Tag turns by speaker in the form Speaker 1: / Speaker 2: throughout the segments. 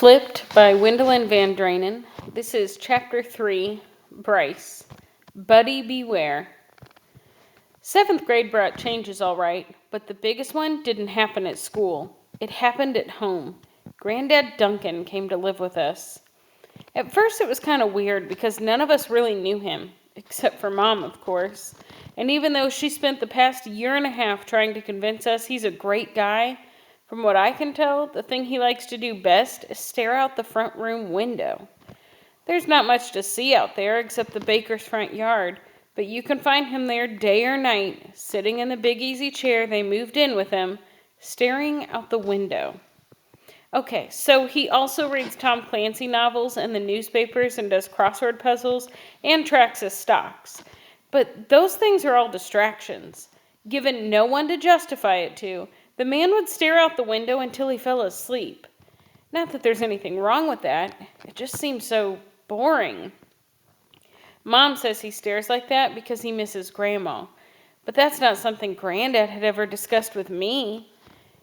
Speaker 1: Flipped by Wendelin Van Dranen. This is Chapter 3, Bryce. Buddy Beware. 7th grade brought changes all right, but the biggest one didn't happen at school. It happened at home. Granddad Duncan came to live with us. At first it was kind of weird because none of us really knew him, except for Mom, of course. And even though she spent the past year and a half trying to convince us he's a great guy, from what I can tell, the thing he likes to do best is stare out the front room window. There's not much to see out there except the baker's front yard, but you can find him there day or night, sitting in the big easy chair they moved in with him, staring out the window. Okay, so he also reads Tom Clancy novels and the newspapers and does crossword puzzles and tracks his stocks. But those things are all distractions. Given no one to justify it to, the man would stare out the window until he fell asleep. Not that there's anything wrong with that, it just seems so boring. Mom says he stares like that because he misses Grandma, but that's not something Granddad had ever discussed with me.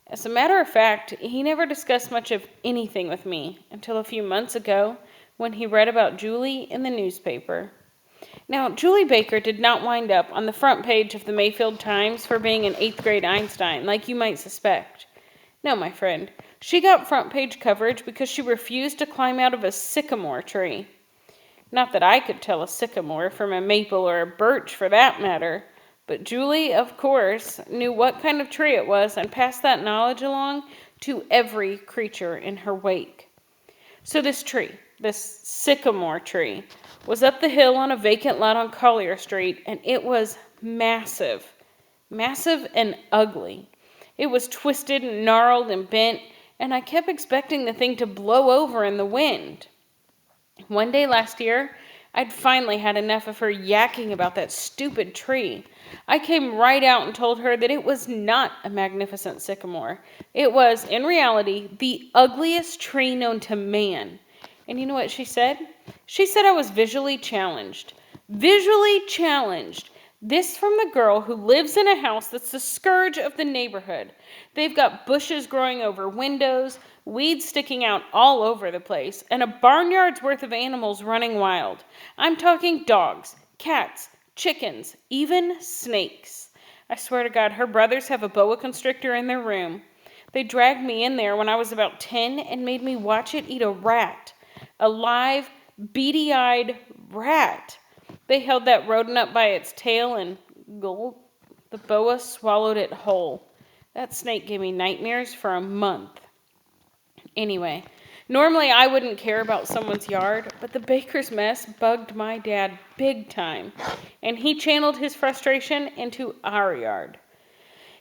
Speaker 1: As a matter of fact, he never discussed much of anything with me until a few months ago when he read about Julie in the newspaper. Now, Julie Baker did not wind up on the front page of the Mayfield Times for being an 8th grade Einstein, like you might suspect. No, my friend, she got front page coverage because she refused to climb out of a sycamore tree. Not that I could tell a sycamore from a maple or a birch for that matter, but Julie, of course, knew what kind of tree it was and passed that knowledge along to every creature in her wake. So this tree, this sycamore tree, was up the hill on a vacant lot on Collier Street, and it was massive. Massive and ugly. It was twisted and gnarled and bent, and I kept expecting the thing to blow over in the wind. One day last year, I'd finally had enough of her yakking about that stupid tree. I came right out and told her that it was not a magnificent sycamore. It was, in reality, the ugliest tree known to man. And you know what she said? She said I was visually challenged. Visually challenged. This from the girl who lives in a house that's the scourge of the neighborhood. They've got bushes growing over windows, weeds sticking out all over the place, and a barnyard's worth of animals running wild. I'm talking dogs, cats, chickens, even snakes. I swear to God, her brothers have a boa constrictor in their room. They dragged me in there when I was about 10 and made me watch it eat a rat. A live, beady-eyed rat. They held that rodent up by its tail and gulp, the boa swallowed it whole. That snake gave me nightmares for a month. Anyway, normally I wouldn't care about someone's yard, but the baker's mess bugged my dad big time, and he channeled his frustration into our yard.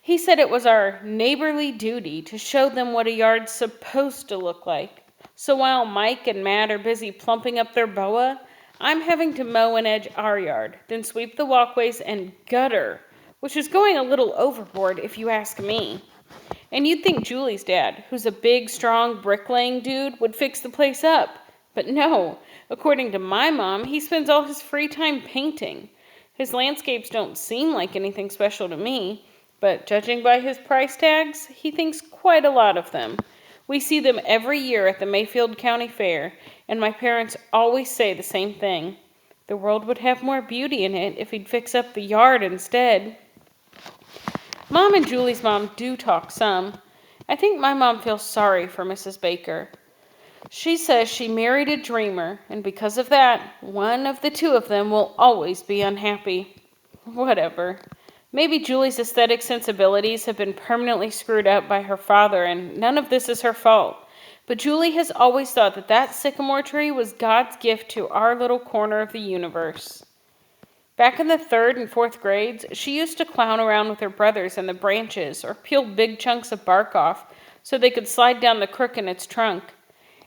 Speaker 1: He said it was our neighborly duty to show them what a yard's supposed to look like. So while Mike and Matt are busy plumping up their boa, I'm having to mow and edge our yard, then sweep the walkways and gutter, which is going a little overboard if you ask me. And you'd think Julie's dad, who's a big, strong, bricklaying dude, would fix the place up. But no, according to my mom, he spends all his free time painting. His landscapes don't seem like anything special to me, but judging by his price tags, he thinks quite a lot of them. We see them every year at the Mayfield County Fair, and my parents always say the same thing. The world would have more beauty in it if he'd fix up the yard instead. Mom and Julie's mom do talk some. I think my mom feels sorry for Mrs. Baker. She says she married a dreamer, and because of that, one of the two of them will always be unhappy. Whatever. Maybe Julie's aesthetic sensibilities have been permanently screwed up by her father, and none of this is her fault. But Julie has always thought that that sycamore tree was God's gift to our little corner of the universe. Back in the 3rd and 4th grades, she used to clown around with her brothers in the branches or peel big chunks of bark off so they could slide down the crook in its trunk.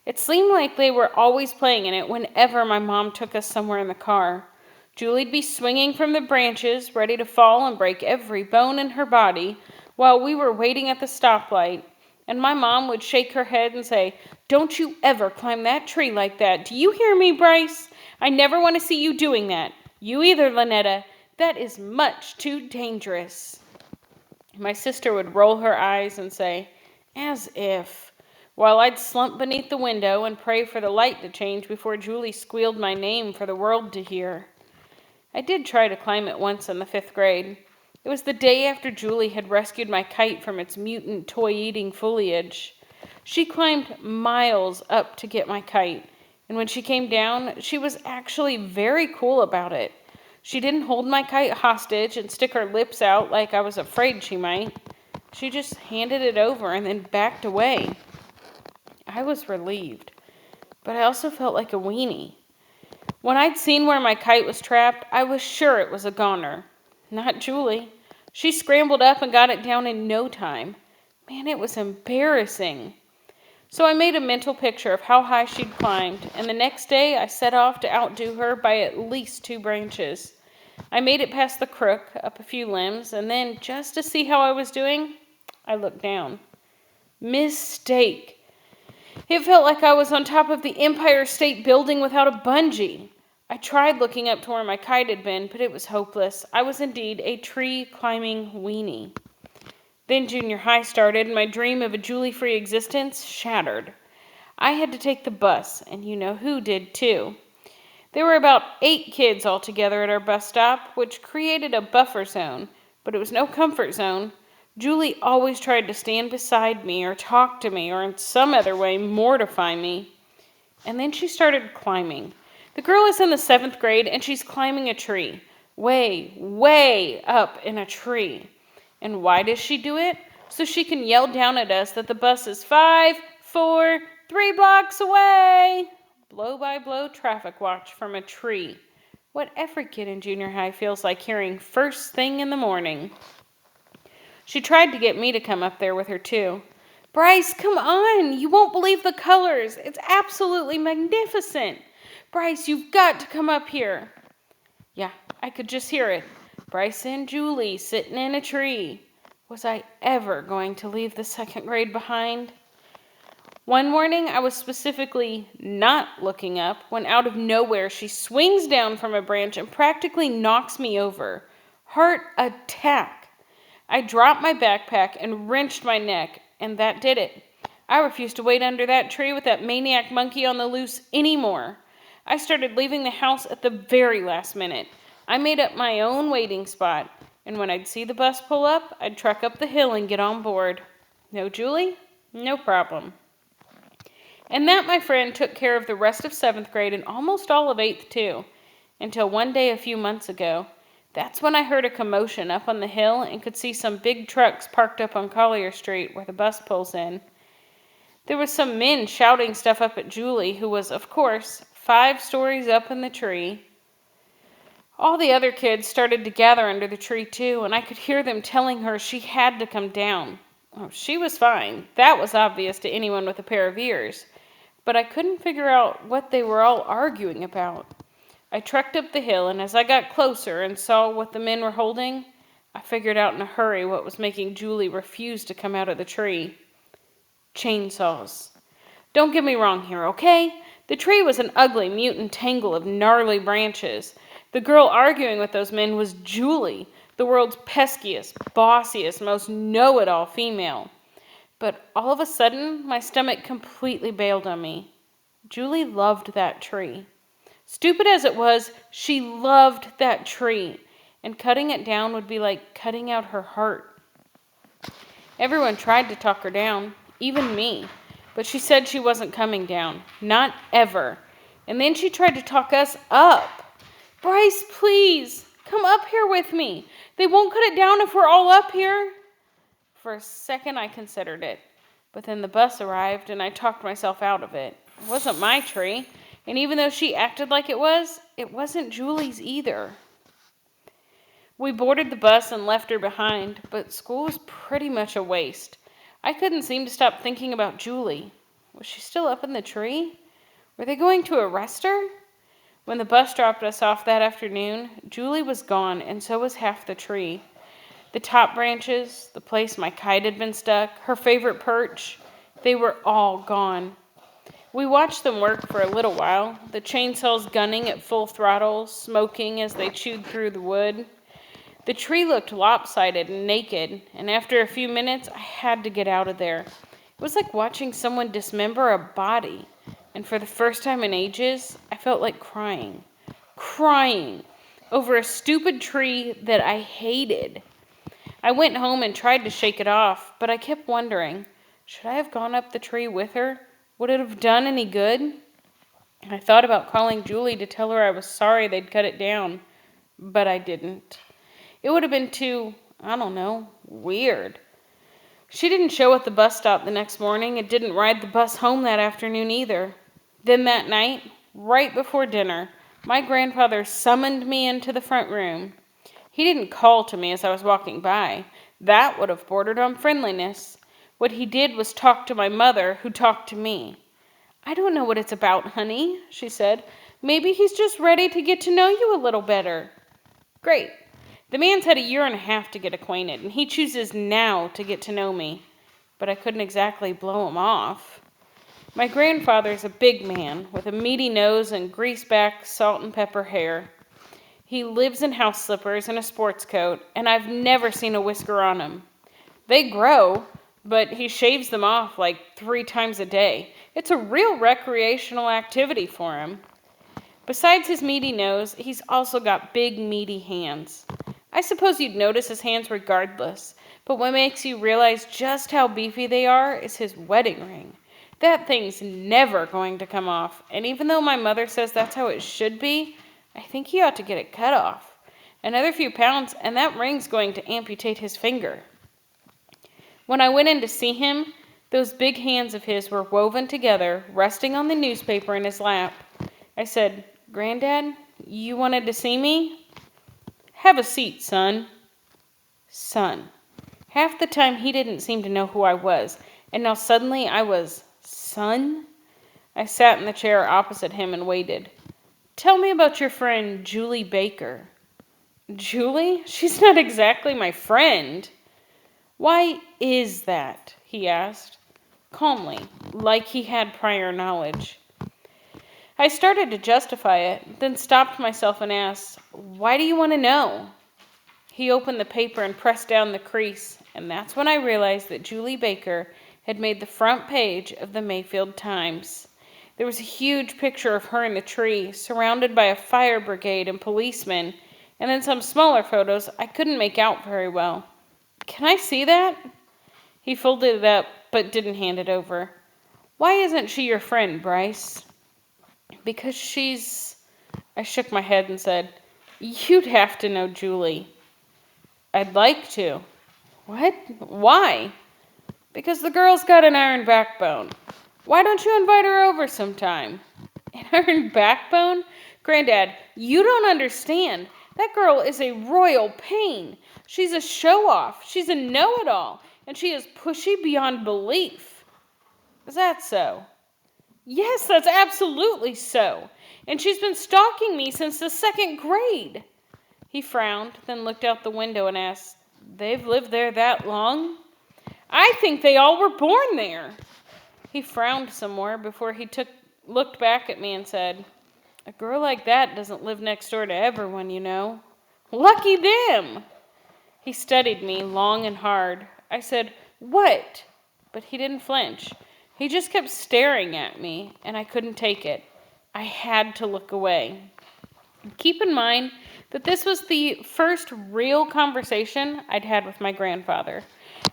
Speaker 1: It seemed like they were always playing in it whenever my mom took us somewhere in the car. Julie'd be swinging from the branches, ready to fall and break every bone in her body, while we were waiting at the stoplight, and my mom would shake her head and say, "Don't you ever climb that tree like that. Do you hear me, Bryce? I never want to see you doing that. You either, Lynetta. That is much too dangerous." My sister would roll her eyes and say, "As if. while I'd slump beneath the window and pray for the light to change before Julie squealed my name for the world to hear. I did try to climb it once in the 5th grade. It was the day after Julie had rescued my kite from its mutant toy-eating foliage. She climbed miles up to get my kite, and when she came down, she was actually very cool about it. She didn't hold my kite hostage and stick her lips out like I was afraid she might. She just handed it over and then backed away. I was relieved, but I also felt like a weenie. When I'd seen where my kite was trapped, I was sure it was a goner. Not Julie. She scrambled up and got it down in no time. Man, it was embarrassing. So I made a mental picture of how high she'd climbed, and the next day I set off to outdo her by at least 2 branches. I made it past the crook, up a few limbs, and then, just to see how I was doing, I looked down. Mistake. It felt like I was on top of the Empire State Building without a bungee. I tried looking up to where my kite had been, but it was hopeless. I was indeed a tree-climbing weenie. Then junior high started, and my dream of a Julie-free existence shattered. I had to take the bus, and you know who did too. There were about 8 kids altogether at our bus stop, which created a buffer zone, but it was no comfort zone. Julie always tried to stand beside me or talk to me or in some other way mortify me. And then she started climbing. The girl is in the 7th grade and she's climbing a tree. Way, way up in a tree. And why does she do it? So she can yell down at us that the bus is 5, 4, 3 blocks away. Blow-by-blow traffic watch from a tree. What every kid in junior high feels like hearing first thing in the morning. She tried to get me to come up there with her too. Bryce, come on! You won't believe the colors. It's absolutely magnificent. Bryce, you've got to come up here. Yeah, I could just hear it. Bryce and Julie sitting in a tree. Was I ever going to leave the 2nd grade behind? One morning, I was specifically not looking up when out of nowhere she swings down from a branch and practically knocks me over. Heart attack. I dropped my backpack and wrenched my neck, and that did it. I refused to wait under that tree with that maniac monkey on the loose anymore. I started leaving the house at the very last minute. I made up my own waiting spot, and when I'd see the bus pull up, I'd truck up the hill and get on board. No Julie? No problem. And that, my friend, took care of the rest of 7th grade and almost all of 8th too, until one day a few months ago. That's when I heard a commotion up on the hill and could see some big trucks parked up on Collier Street where the bus pulls in. There was some men shouting stuff up at Julie, who was, of course, 5 stories up in the tree. All the other kids started to gather under the tree too, and I could hear them telling her she had to come down. Oh, she was fine. That was obvious to anyone with a pair of ears. But I couldn't figure out what they were all arguing about. I trekked up the hill, and as I got closer and saw what the men were holding, I figured out in a hurry what was making Julie refuse to come out of the tree. Chainsaws. Don't get me wrong here, okay? The tree was an ugly, mutant tangle of gnarly branches. The girl arguing with those men was Julie, the world's peskiest, bossiest, most know-it-all female. But all of a sudden, my stomach completely bailed on me. Julie loved that tree. Stupid as it was, she loved that tree, and cutting it down would be like cutting out her heart. Everyone tried to talk her down, even me, but she said she wasn't coming down, not ever. And then she tried to talk us up. Bryce, please, come up here with me. They won't cut it down if we're all up here. For a second I considered it, but then the bus arrived and I talked myself out of it. It wasn't my tree. And even though she acted like it wasn't Julie's either. We boarded the bus and left her behind, but school was pretty much a waste. I couldn't seem to stop thinking about Julie. Was she still up in the tree? Were they going to arrest her? When the bus dropped us off that afternoon, Julie was gone, and so was half the tree. The top branches, the place my kite had been stuck, her favorite perch, they were all gone. We watched them work for a little while, the chainsaws gunning at full throttle, smoking as they chewed through the wood. The tree looked lopsided and naked, and after a few minutes, I had to get out of there. It was like watching someone dismember a body. And for the first time in ages, I felt like crying. Crying over a stupid tree that I hated. I went home and tried to shake it off, but I kept wondering, should I have gone up the tree with her? Would it have done any good? I thought about calling Julie to tell her I was sorry they'd cut it down, but I didn't. It would have been too, I don't know, weird. She didn't show at the bus stop the next morning and didn't ride the bus home that afternoon either. Then that night, right before dinner, my grandfather summoned me into the front room. He didn't call to me as I was walking by. That would have bordered on friendliness. What he did was talk to my mother, who talked to me. I don't know what it's about, honey, she said. Maybe he's just ready to get to know you a little better. Great. The man's had a year and a half to get acquainted, and he chooses now to get to know me. But I couldn't exactly blow him off. My grandfather's a big man with a meaty nose and greaseback, salt and pepper hair. He lives in house slippers and a sports coat, and I've never seen a whisker on him. They grow, but he shaves them off like 3 times a day. It's a real recreational activity for him. Besides his meaty nose, he's also got big, meaty hands. I suppose you'd notice his hands regardless, but what makes you realize just how beefy they are is his wedding ring. That thing's never going to come off, and even though my mother says that's how it should be, I think he ought to get it cut off. Another few pounds, and that ring's going to amputate his finger. When I went in to see him, those big hands of his were woven together, resting on the newspaper in his lap. I said, "Granddad, you wanted to see me?" "Have a seat, son." Son. Half the time he didn't seem to know who I was, and now suddenly I was son? I sat in the chair opposite him and waited. "Tell me about your friend, Julie Baker." "Julie? She's not exactly my friend." "Why is that?" he asked, calmly, like he had prior knowledge. I started to justify it, then stopped myself and asked, "Why do you want to know?" He opened the paper and pressed down the crease, and that's when I realized that Julie Baker had made the front page of the Mayfield Times. There was a huge picture of her in the tree, surrounded by a fire brigade and policemen, and then some smaller photos I couldn't make out very well. "Can I see that?" He folded it up, but didn't hand it over. "Why isn't she your friend, Bryce?" "Because she's..." I shook my head and said, "You'd have to know Julie." "I'd like to." "What? Why?" "Because the girl's got an iron backbone. Why don't you invite her over sometime?" "An iron backbone? Granddad, you don't understand. That girl is a royal pain. She's a show-off. She's a know-it-all. And she is pushy beyond belief." "Is that so?" "Yes, that's absolutely so. And she's been stalking me since the 2nd grade. He frowned, then looked out the window and asked, "They've lived there that long?" "I think they all were born there." He frowned some more before he looked back at me and said, "A girl like that doesn't live next door to everyone, you know." "Lucky them." He studied me long and hard. I said, "What?" But he didn't flinch. He just kept staring at me, and I couldn't take it. I had to look away. Keep in mind that this was the first real conversation I'd had with my grandfather.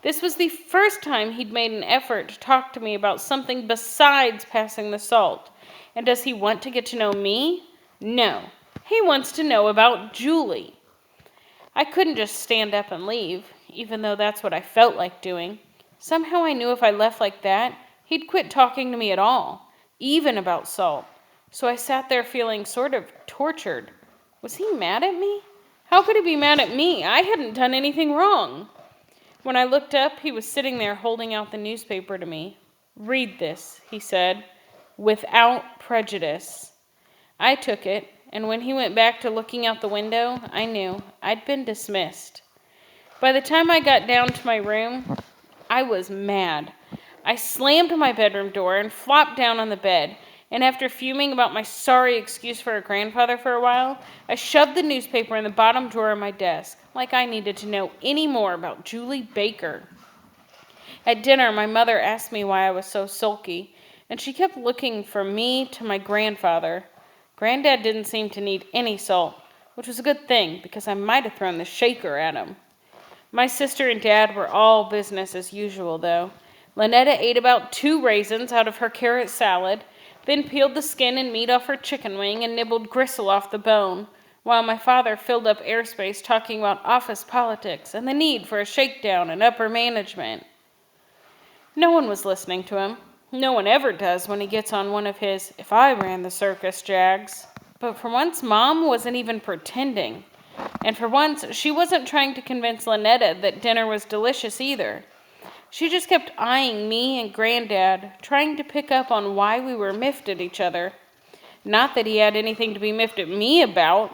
Speaker 1: This was the first time he'd made an effort to talk to me about something besides passing the salt. And does he want to get to know me? No. He wants to know about Julie. I couldn't just stand up and leave, even though that's what I felt like doing. Somehow I knew if I left like that, he'd quit talking to me at all, even about salt. So I sat there feeling sort of tortured. Was he mad at me? How could he be mad at me? I hadn't done anything wrong. When I looked up, he was sitting there holding out the newspaper to me. "Read this," he said, "without prejudice." I took it, and when he went back to looking out the window, I knew I'd been dismissed. By the time I got down to my room, I was mad. I slammed my bedroom door and flopped down on the bed, and after fuming about my sorry excuse for a grandfather for a while, I shoved the newspaper in the bottom drawer of my desk, like I needed to know any more about Julie Baker. At dinner, my mother asked me why I was so sulky, and she kept looking from me to my grandfather. Granddad didn't seem to need any salt, which was a good thing because I might have thrown the shaker at him. My sister and Dad were all business as usual, though. Lynetta ate about 2 raisins out of her carrot salad, then peeled the skin and meat off her chicken wing and nibbled gristle off the bone, while my father filled up airspace talking about office politics and the need for a shakedown in upper management. No one was listening to him. No one ever does when he gets on one of his "if I ran the circus" jags. But for once, Mom wasn't even pretending. And for once, she wasn't trying to convince Lynetta that dinner was delicious either. She just kept eyeing me and Granddad, trying to pick up on why we were miffed at each other. Not that he had anything to be miffed at me about.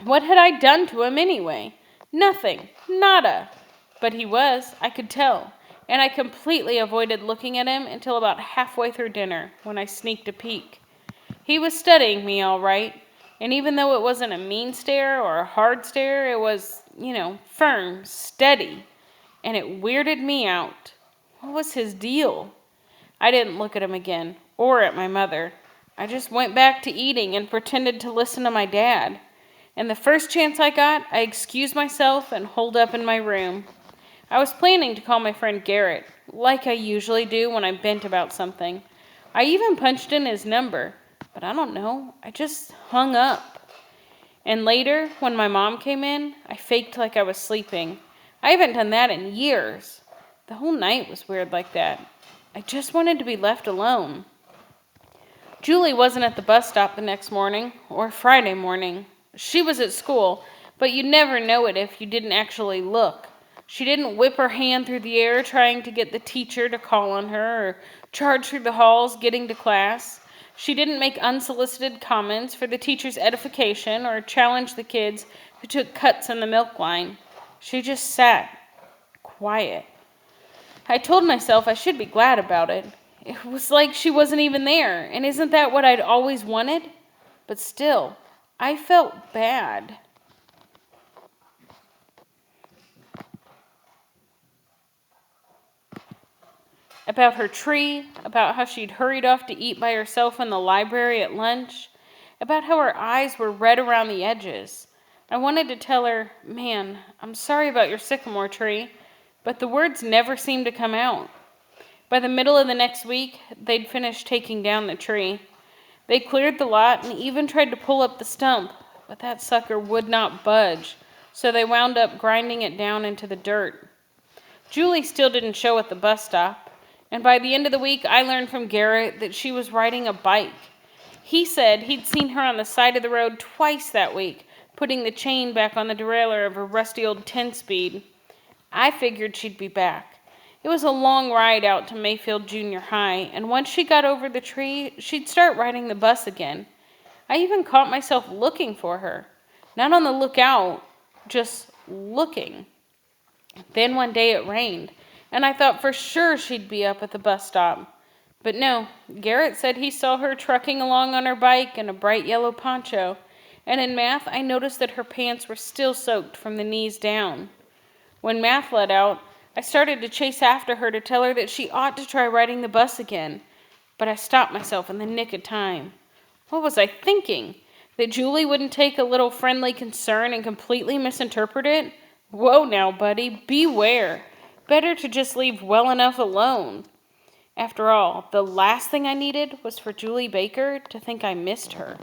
Speaker 1: What had I done to him anyway? Nothing. Nada. But he was, I could tell, and I completely avoided looking at him until about halfway through dinner, when I sneaked a peek. He was studying me all right, and even though it wasn't a mean stare or a hard stare, it was, firm, steady, and it weirded me out. What was his deal? I didn't look at him again, or at my mother. I just went back to eating and pretended to listen to my dad. And the first chance I got, I excused myself and holed up in my room. I was planning to call my friend Garrett, like I usually do when I'm bent about something. I even punched in his number, but I don't know, I just hung up. And later, when my mom came in, I faked like I was sleeping. I haven't done that in years. The whole night was weird like that. I just wanted to be left alone. Julie wasn't at the bus stop the next morning, or Friday morning. She was at school, but you'd never know it if you didn't actually look. She didn't whip her hand through the air trying to get the teacher to call on her, or charge through the halls getting to class. She didn't make unsolicited comments for the teacher's edification or challenge the kids who took cuts in the milk line. She just sat, quiet. I told myself I should be glad about it. It was like she wasn't even there, and isn't that what I'd always wanted? But still, I felt bad. About her tree, about how she'd hurried off to eat by herself in the library at lunch, about how her eyes were red around the edges. I wanted to tell her, "Man, I'm sorry about your sycamore tree," but the words never seemed to come out. By the middle of the next week, they'd finished taking down the tree. They cleared the lot and even tried to pull up the stump, but that sucker would not budge, so they wound up grinding it down into the dirt. Julie still didn't show at the bus stop, and by the end of the week, I learned from Garrett that she was riding a bike. He said he'd seen her on the side of the road twice that week, putting the chain back on the derailleur of her rusty old 10-speed. I figured she'd be back. It was a long ride out to Mayfield Junior High, and once she got over the tree, she'd start riding the bus again. I even caught myself looking for her. Not on the lookout, just looking. Then one day it rained, and I thought for sure she'd be up at the bus stop. But no, Garrett said he saw her trucking along on her bike in a bright yellow poncho, and in math I noticed that her pants were still soaked from the knees down. When math let out, I started to chase after her to tell her that she ought to try riding the bus again, but I stopped myself in the nick of time. What was I thinking? That Julie wouldn't take a little friendly concern and completely misinterpret it? Whoa now, buddy, beware. Better to just leave well enough alone. After all, the last thing I needed was for Julie Baker to think I missed her.